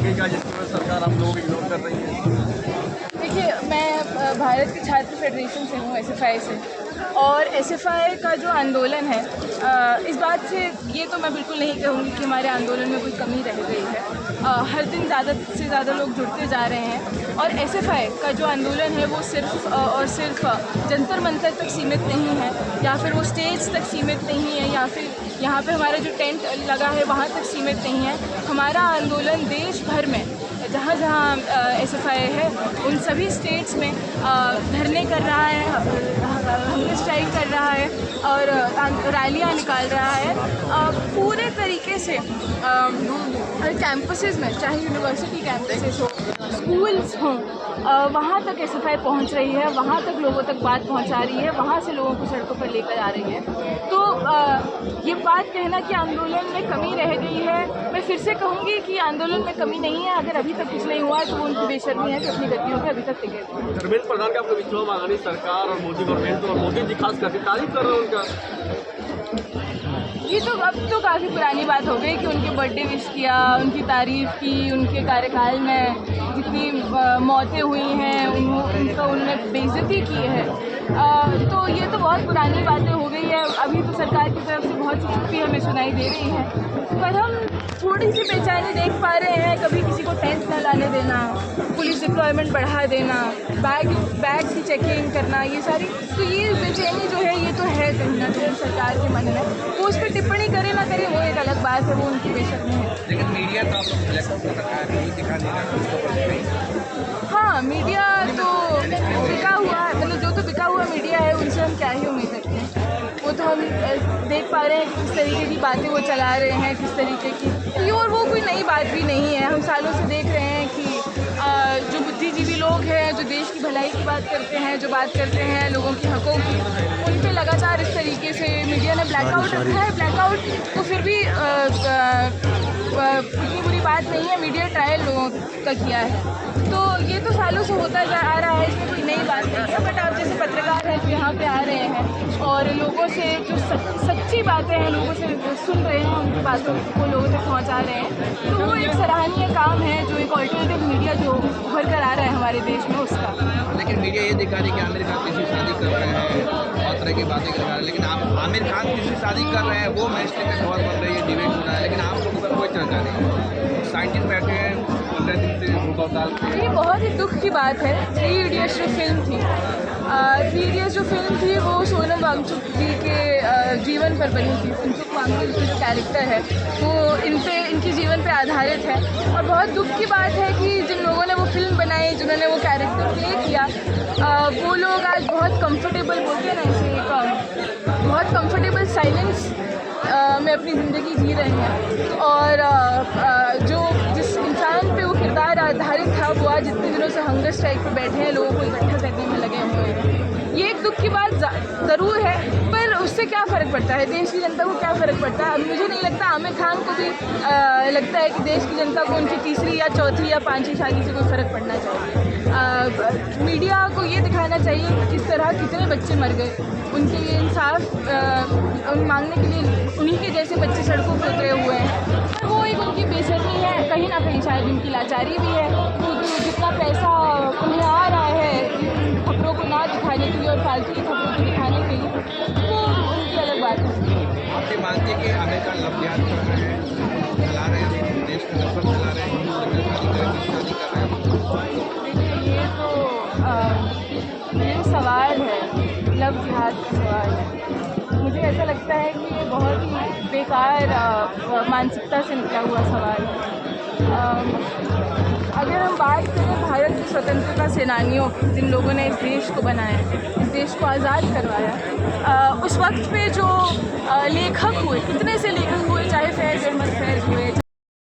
लगेगा जिसकी वजह सरकार हम लोग इग्नोर कर रही है? देखिए, मैं भारत के छात्र फेडरेशन से हूँ, एसएफआई से। और एसएफआई का जो आंदोलन है, इस बात से ये तो मैं बिल्कुल नहीं कहूँगी कि हमारे आंदोलन में कोई कमी रह गई है। हर दिन ज़्यादा से ज़्यादा लोग जुड़ते जा रहे हैं और एसएफआई का जो आंदोलन है वो सिर्फ और सिर्फ जंतर मंतर तक सीमित नहीं है, या फिर वो स्टेज तक सीमित नहीं है, या फिर यहाँ पे हमारा जो टेंट लगा है वहाँ तक सीमित नहीं है। हमारा आंदोलन देश भर में जहाँ जहाँ एसएफआई है उन सभी स्टेट्स में धरने कर रहा है, हंगर स्ट्राइक कर रहा है और रैलियाँ निकाल रहा है पूरे तरीके से। कैंपसेस में, चाहे यूनिवर्सिटी कैंपसेस हो, स्कूल्स हों, वहाँ तक एसएफआई पहुँच रही है, वहाँ तक लोगों तक बात पहुँचा रही है, वहाँ से लोगों को सड़कों पर लेकर आ रही है। तो ये बात कहना कि आंदोलन में कमी रह गई है, मैं फिर से कहूँगी कि आंदोलन में कमी नहीं है। अगर अभी तक कुछ नहीं हुआ तो वो उनकी बेशर्मी है कि अपनी गतियों पे अभी तक टिके हुए हैं। धर्मेंद्र प्रधान का आपको विश्वास मांगानी सरकार और मोदी गवर्नमेंट और मोदी जी खास करके तारीफ कर रहे हैं उनका। ये तो अब तो काफ़ी पुरानी बात हो गई कि उनके बर्थडे विश किया, उनकी तारीफ़ की, उनके कार्यकाल में जितनी मौतें हुई हैं उनका उन्होंने बेइज्जती की है। तो ये तो बहुत पुरानी बातें हो गई है। अभी तो सरकार की तरफ से बहुत सी चुप्पी हमें सुनाई दे रही है, पर हम थोड़ी सी बेचैनी देख पा रहे हैं। कभी किसी को टेंट न लाने देना, पुलिस डिप्लॉयमेंट बढ़ा देना, बैग्स की चेकिंग करना, ये सारी तो ये बेचैनी जो है ये तो है कहीं ना कहीं सरकार के मन में। वो उस पर टिप्पणी करे ना करे वो एक अलग बात है, वो उनकी बेशर्मी है। लेकिन मीडिया तो आप लोग ब्लैक आउट कर रहा है, नहीं दिखा नहीं। हाँ, मीडिया तो बिका हुआ है, मतलब जो तो बिका हुआ मीडिया है उनसे हम क्या ही उम्मीद रखते हैं। वो तो हम देख पा रहे हैं कि किस तरीके की बातें वो चला रहे हैं, किस तरीके की, और वो कोई नई बात भी नहीं है। हम सालों से देख रहे हैं कि जो बुद्धिजीवी लोग हैं, जो देश की भलाई की बात करते हैं, जो बात करते हैं लोगों के हकों की, उन पे लगातार इस तरीके से मीडिया ने ब्लैकआउट रखा है। ब्लैकआउट तो फिर भी इतनी बुरी बात नहीं है, मीडिया ट्रायल लोगों का किया है। तो ये तो सालों से होता आ रहा है, इसमें कोई नई बात नहीं है। बट आप जैसे पत्रकार हैं जो यहाँ पे आ रहे हैं और लोगों से जो सच्ची बातें हैं लोगों से सुन रहे हैं, उनकी बातों को लोगों तक पहुँचा रहे हैं, तो वो एक सराहनीय काम है जो एक ऑल्टरनेटिव मीडिया जो उभर कर आ रहा है हमारे देश में उसका। लेकिन मीडिया ये दिखा रही है कि आमिर खान किसी शादी कर रहे हैं, बहुत तरह की बातें कर रहे हैं, लेकिन आप आमिर खान किसी शादी कर रहे हैं वो मैच लेकर खबर बन रही है, डिबेट हो रहा है, लेकिन आप लोगों पर कोई चर्चा नहीं। साइंटिस्ट बैठे हैं 15 दिन से ये बहुत ही दुख की बात है। 3 इडियट्स जो फिल्म थी, 3 इडियट्स जो फिल्म थी वो सोनम वांगचुक जी के जीवन पर बनी थी। फुनसुक वांगचुक की जो कैरेक्टर है वो इनके जीवन पे आधारित है, और बहुत दुख की बात है कि जिन लोगों ने वो फिल्म बनाई, जिन्होंने वो कैरेक्टर प्ले किया, वो लोग आज बहुत कंफर्टेबल, बोलते हैं ना इसे, एक बहुत कंफर्टेबल साइलेंस में अपनी ज़िंदगी जी रहे हैं। और जिस इंसान पे वो किरदार आधारित था वो आज इतने दिनों से हंगर स्ट्राइक पे बैठे हैं, लोगों को इकट्ठा करने में लगे हुए हैं। ये एक दुख की बात ज़रूर है, पर उससे क्या फ़र्क पड़ता है, देश की जनता को क्या फ़र्क पड़ता है। अब मुझे नहीं लगता आमिर खान को भी लगता है कि देश की जनता को उनकी तीसरी या चौथी या पांचवी शादी से कोई फ़र्क पड़ना चाहिए। मीडिया को ये दिखाना चाहिए कि किस तरह कितने बच्चे मर गए, उनके लिए इंसाफ मांगने के लिए उन्हीं के जैसे बच्चे सड़कों पर उतरे हुए हैं। पर वो एक उनकी बेशर्मी है, कहीं ना कहीं शायद उनकी लाचारी भी है, क्योंकि जितना पैसा उन्हें आ रहा है इन खबरों को ना दिखाने के लिए और फालतू की खबरों को दिखाने के लिए, तो उनकी अलग बात है। आपसे मानते हैं कि आमिर खान लफ्ज़ियात कर रहे हैं, चला रहे हैं, देश को नफरत चला रहे हैं, शादी कर रहे हैं। देखिए, ये तो ये सवाल है, लव जिहाद का सवाल है। मुझे ऐसा लगता है कि ये बहुत ही बेकार मानसिकता से निकला हुआ सवाल है। अगर हम बात करें भारत की स्वतंत्रता सेनानियों की, जिन लोगों ने इस देश को बनाया, इस देश को आज़ाद करवाया, उस वक्त पे जो लेखक हुए, कितने से लेखक हुए, चाहे फैज़ अहमद फैज़ हुए,